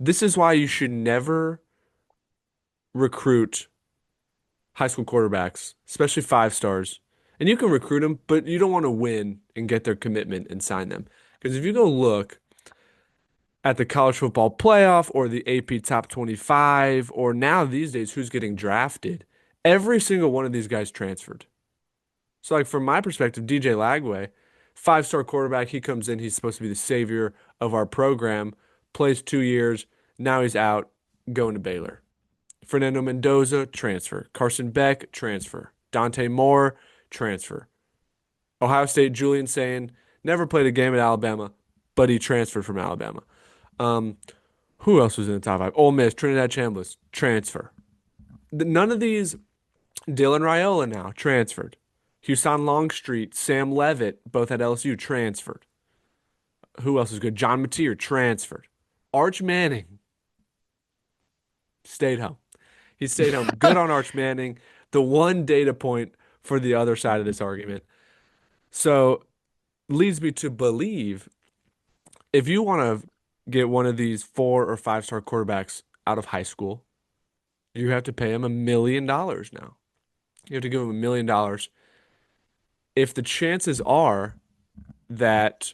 This is why you should never recruit high school quarterbacks, especially five stars. And you can recruit them, but you don't want to win and get their commitment and sign them. Because if you go look at the college football playoff or the AP top 25, or now these days, who's getting drafted, every single one of these guys transferred. So, like, from my perspective, DJ Lagway, five-star quarterback, he comes in, he's supposed to be the savior of our program, plays 2 years, now he's out, going to Baylor. Fernando Mendoza, transfer. Carson Beck, transfer. Dante Moore, transfer. Ohio State, Julian Sayin, never played a game at Alabama, but he transferred from Alabama. Um, who else was in the top five? Ole Miss, Trinidad Chambliss, transfer. None of these, Dylan Raiola now, transferred. Houston Longstreet, Sam Levitt, both at LSU, transferred. Who else is good? John Mateer, transferred. Arch Manning stayed home. He stayed home. Good on Arch Manning. The one data point for the other side of this argument. So leads me to believe if you want to get one of these 4 or 5 star quarterbacks out of high school, you have to pay him $1 million now. You have to give him $1 million. If the chances are that,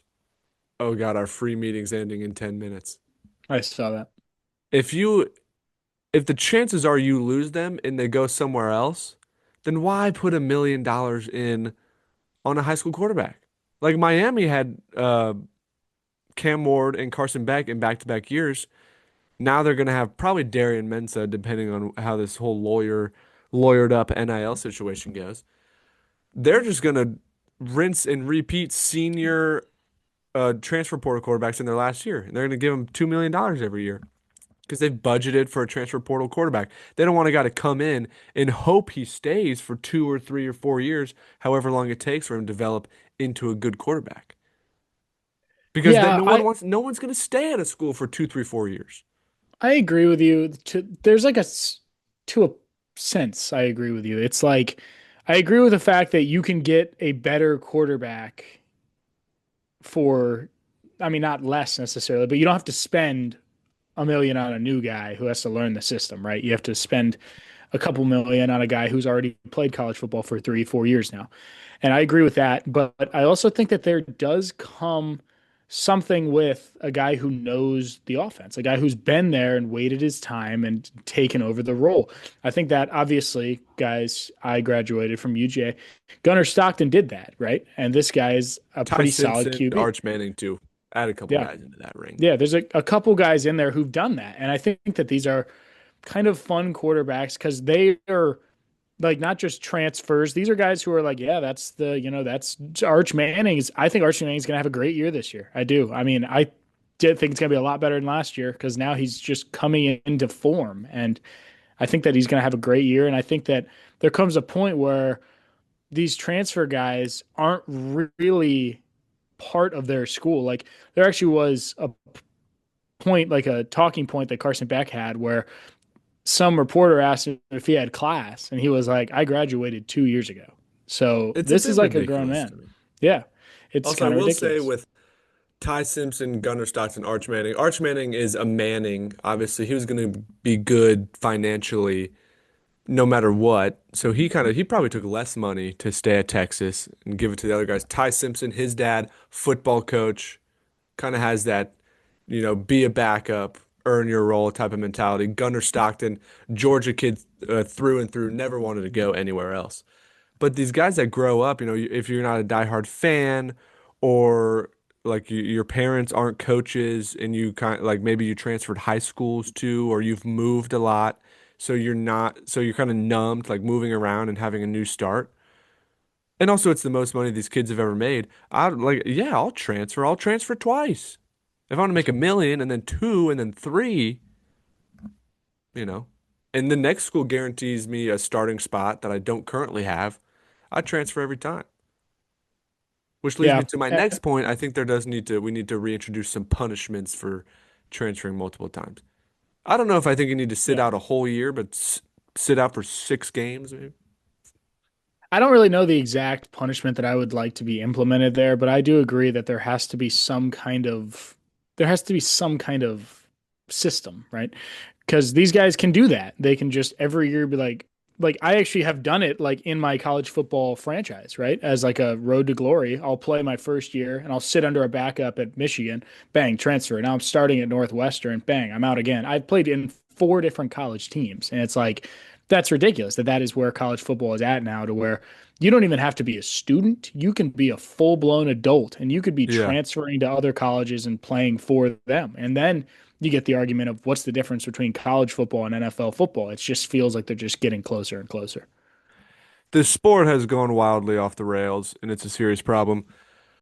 oh God, our free meeting's ending in 10 minutes. I saw that. If you, if the chances are you lose them and they go somewhere else, then why put $1 million in on a high school quarterback? Like Miami had Cam Ward and Carson Beck in back-to-back years. Now they're going to have probably Darian Mensah, depending on how this whole lawyered up NIL situation goes. They're just going to rinse and repeat senior transfer portal quarterbacks in their last year. And they're going to give them $2 million every year because they've budgeted for a transfer portal quarterback. They don't want a guy to come in and hope he stays for 2 or 3 or 4 years, however long it takes for him to develop into a good quarterback. Because then Yeah, no one I wants, no one's going to stay at a school for 2, 3, 4 years. I agree with you. There's like to a sense, I agree with you. It's like I agree with the fact that you can get a better quarterback for, I mean, not less necessarily, but you don't have to spend a million on a new guy who has to learn the system, right? You have to spend a couple million on a guy who's already played college football for 3, 4 years now. And I agree with that. But I also think that there does come something with a guy who knows the offense, a guy who's been there and waited his time and taken over the role. I think that obviously, guys, I graduated from UGA. Gunnar Stockton did that, right? And this guy is a Ty pretty solid Simpson, QB. Arch Manning too. Add a couple Yeah. guys into that ring. Yeah. There's a couple guys in there who've done that. And I think that these are kind of fun quarterbacks because they are like not just transfers. These are guys who are like, yeah, that's that's Arch Manning's. I think Arch Manning's gonna have a great year this year. I do. I mean, I did think it's gonna be a lot better than last year because now he's just coming into form, and I think that he's gonna have a great year. And I think that there comes a point where these transfer guys aren't really part of their school. Like there actually was a point, like a talking point that Carson Beck had where some reporter asked him if he had class, and he was like, I graduated 2 years ago. So It's a this is bit like a grown ridiculous to man. me. Yeah, it's Also, I kind of will say ridiculous. with Ty Simpson, Gunnar Stockton, Arch Manning. Arch Manning is a Manning. Obviously, he was going to be good financially no matter what. So he probably took less money to stay at Texas and give it to the other guys. Ty Simpson, his dad, football coach, kind of has that, be a backup, earn your role type of mentality. Gunnar Stockton, Georgia kid through and through, never wanted to go anywhere else. But these guys that grow up, if you're not a diehard fan or like your parents aren't coaches and you kind like maybe you transferred high schools too, or you've moved a lot, so you're kind of numbed, like moving around and having a new start. And also, it's the most money these kids have ever made. Yeah, I'll transfer. I'll transfer twice. If I want to make $1 million and then two and then three, you know, and the next school guarantees me a starting spot that I don't currently have, I transfer every time. Which leads me Yeah. to my next point. I think we need to reintroduce some punishments for transferring multiple times. I don't know if I think you need to sit Yeah. out a whole year, but sit out for 6 games, maybe. I don't really know the exact punishment that I would like to be implemented there, but I do agree that there has to be some kind of system, right? Because these guys can do that. They can just every year be like I actually have done it like in my college football franchise, right? As like a road to glory. I'll play my first year and I'll sit under a backup at Michigan, bang, transfer. Now I'm starting at Northwestern, bang, I'm out again. I've played in four different college teams, and it's like that's ridiculous that that is where college football is at now, to where you don't even have to be a student. You can be a full blown adult and you could be Yeah. transferring to other colleges and playing for them. And then you get the argument of what's the difference between college football and NFL football. It just feels like they're just getting closer and closer. The sport has gone wildly off the rails, and it's a serious problem.